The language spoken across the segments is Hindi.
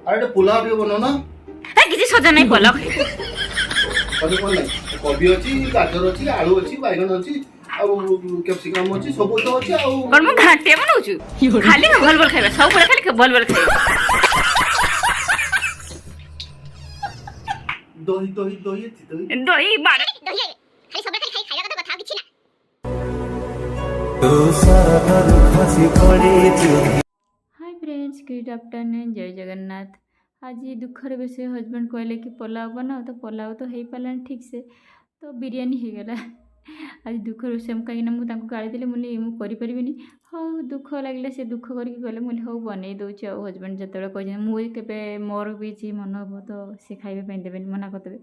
अरे पुलाव टे बनो ना କିଛି ସଜା ନାହିଁ ପଲ अरे कोन नहीं कोबी अछि गाजर अछि आलू अछि बैगन अछि ଆଉ କ୍ୟାପ୍ସିକମ୍ ଅଛି ସବୁ ତ ଅଛି ଆଉ କଣ ମୁଁ ଘାଣ୍ଟିଆ ବନଉଛୁ ଖାଲି ଭଲ ଭଲ ଖାଇବା ସବୁବେଳେ ଖାଲି ଭଲ ଭଲ ଖାଇବା ଦହି ଦହି ଦହି ଅଛି ଦହି ଦହି ବାଡ ଦହି ଖାଲି ସବୁବେଳେ ଖାଲି ଖାଇବା କଥା କଥା କିଛି ନା हाय फ्रेंड्स गुड आफ्टरनून जय जगन्नाथ। आज दुखर बेस हजबैंड कहले कि पोलाव बनाओ तो पोलाव तो हो पारा ठीक से तो बिरयानी हो गला। आज दुखर बेस कहीं मुझे गाड़ी देली मुझे मुझे हाँ दुख लगे से दुख करके गले मुझे हाँ बन दूसरी हजबैंड जो कहते मुझे मोर भी मन हम तो सी खाइबा देवे मना करदे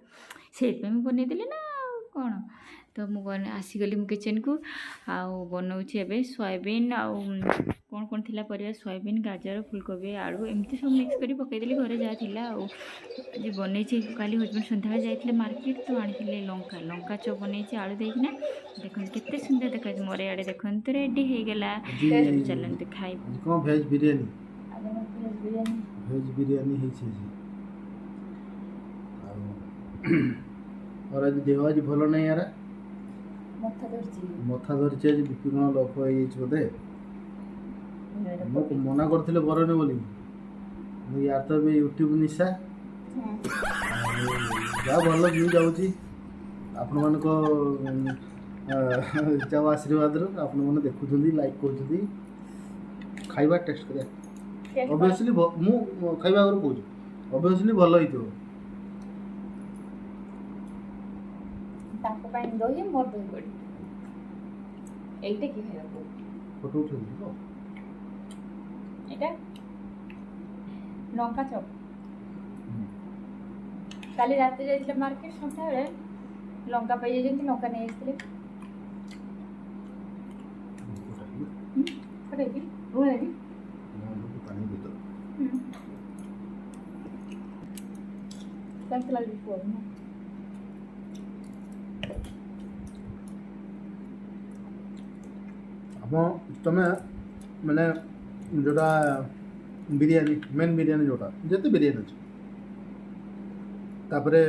से बनईदेली ना कौन तो मुझे आसीगली मु किचन को आउ बनाऊँगी एवं सोयाबीन आउ कौन कौन थिला परिया सोयाबीन गाजर फुलकोबी आलू एमती सब मिक्स कर पकईदेली घरे जहाँ थिला आज बनई काली हजबैंड सन्ध्या जाते मार्केट तो आनी लंका लंका चप बनई आलू देना देखते केते सुंदर देखा मोर आड़े देखते रेडी हो गला चलते खाई कौन वेज बिरयानी है छी और आज देह आज भल नहीं यार मथा धरची आज बीपी कौन लफ हो बोधे मना करते बरनी बोली यार तो भी यूट्यूब निशा जा भल व्यू जाऊँगी आपण मान जाओ आशीर्वाद आपण मैंने देखुं लाइक कर खाଇବା टेस्ट करिया ऑब्वियसली मु खाଇବା आगर कहूँ ऑब्वियसली भल होइतो ताको पाइन दही मोर दही बड़ी एइटे की खाइबा फोटो उठे तो एटा लंका चप काली रात जाइले मार्केट संथा बेले लंका पाई जेंती लंका नै आइले कटे की रोले की पानी दे दो संतला लिखो ना तमें मैंने जोटा बिरयानी मेन बिरयानी जोटा जिते बिरयानी अच्छे तापरे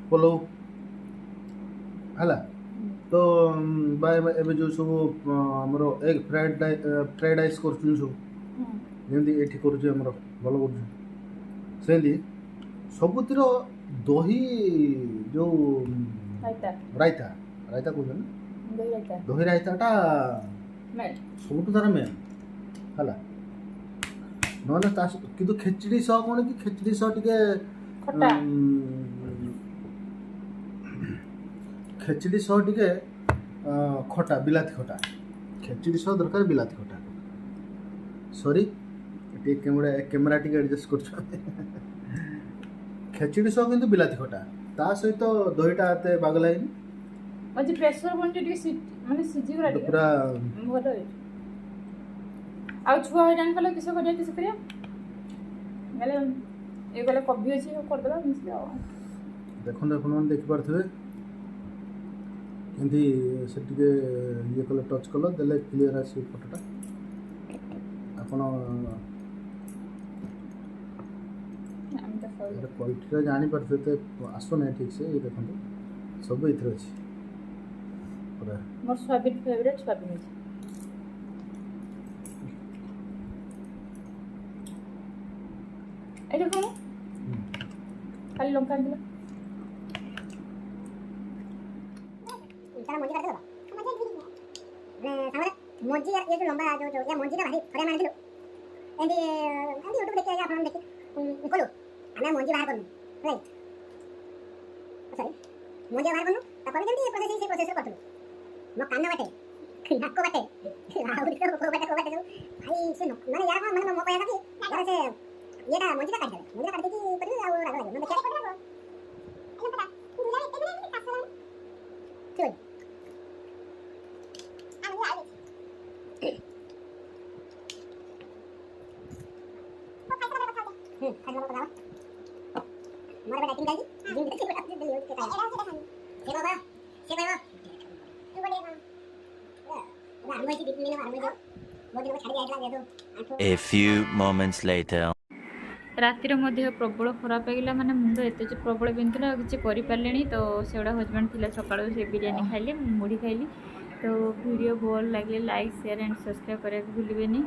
पुलाव है तो एवं जो सब आमर एग फ्राइड राइस कर सब जमी ये कर भल कर सबुतिर दही जो रायता रायता कौन दही रायता सब तार मेन है ना कि खेचड़ी सह कौन कि खेचड़ी सह टे खेचड़ी सह टे खटा बिलाती खटा खेचड़ी सह दरकार बिलाती खटा सॉरी कैमेरा टे एडजस्ट कर खेचड़ी सह किंतु बिलाती खटा ता सहित दहीटा एत बाग लगे मजे प्रेशर बन टे माने सिजी गला पूरा भलो है आ छुआ हैरान कले किस करिया गले ये गले कभी अछि कर देला मिस जाओ देखो देख पारथिबे केंती से टिके ये कले टच कलो देले क्लियर आसी फोटोटा आपण क्वालिटी जानी पारथे ते आसो नहीं ठीक से ये देखो सब इथर अछि पूरा मोर सोयाबीन फेवरेट सोयाबीन है एटा कोन खाली लंका दिला तारा मंजी काट दो मंजी यार ये जो लंबा जो ये मंजी का भारी थोड़े मान दिलो एंडी यूट्यूब देख के आपण देख कोलो आना मंजी बाहर करनु राइट सॉरी मंजी बाहर करनु तापर जल्दी ये प्रोसेस करतु मो कान बाटे नाक बाटे आउ को बाटे भाई से नो माने यार माने मो कहया कि यार से येटा मंजी का काट दे मंजी काट दे कि करू आउ राग लागे मैं क्या करबो एला पता बुला एते बिना कासला चल खाना बताओ मोर बेटा टिंगा जी जिंदगी से बता दे लियो के एरा से खानी से बाबा तू बोले ना आरमो जी दीप में आरमो जो मोदी को छाड़ी आइला दे दो A few moments later. ରାତିରେ ମୋ ଦେହ ପ୍ରବଳ ଖରାପ ହେଇଗଲା, ମାନେ ମୁଣ୍ଡ ଏତେ ଯେ ପ୍ରବଳ ବିନ୍ଧୁଥିଲା, ଆଉ କିଛି କରିପାରିଲିନି। ତ ସେଗୁଡ଼ା ହଜବେଣ୍ଡ ଥିଲା ସକାଳୁ, ସେ ବିରିୟାନୀ ଖାଇଲେ, ମୁଁ ମୁଢ଼ି ଖାଇଲି। ତ ଭିଡ଼ିଓ ଭଲ ଲାଗିଲେ ଲାଇକ୍ ସେୟାର ଆଣ୍ଡ ସବସ୍କ୍ରାଇବ୍ କରିବାକୁ ଭୁଲିବେନି।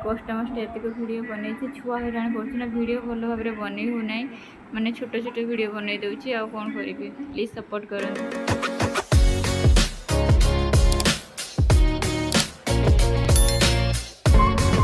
କଷ୍ଟମଷ୍ଟ ଏତିକି ଭିଡ଼ିଓ ବନେଇଛି, ଛୁଆ ହଇରାଣ କରୁଛି ନା, ଭିଡ଼ିଓ ଭଲ ଭାବରେ ବନେଇ ହେଉନାହିଁ, ମାନେ ଛୋଟ ଛୋଟ ଭିଡ଼ିଓ ବନେଇ ଦେଉଛି, ଆଉ କ'ଣ କରିବି, ପ୍ଲିଜ୍ ସପୋର୍ଟ କରନ୍ତୁ।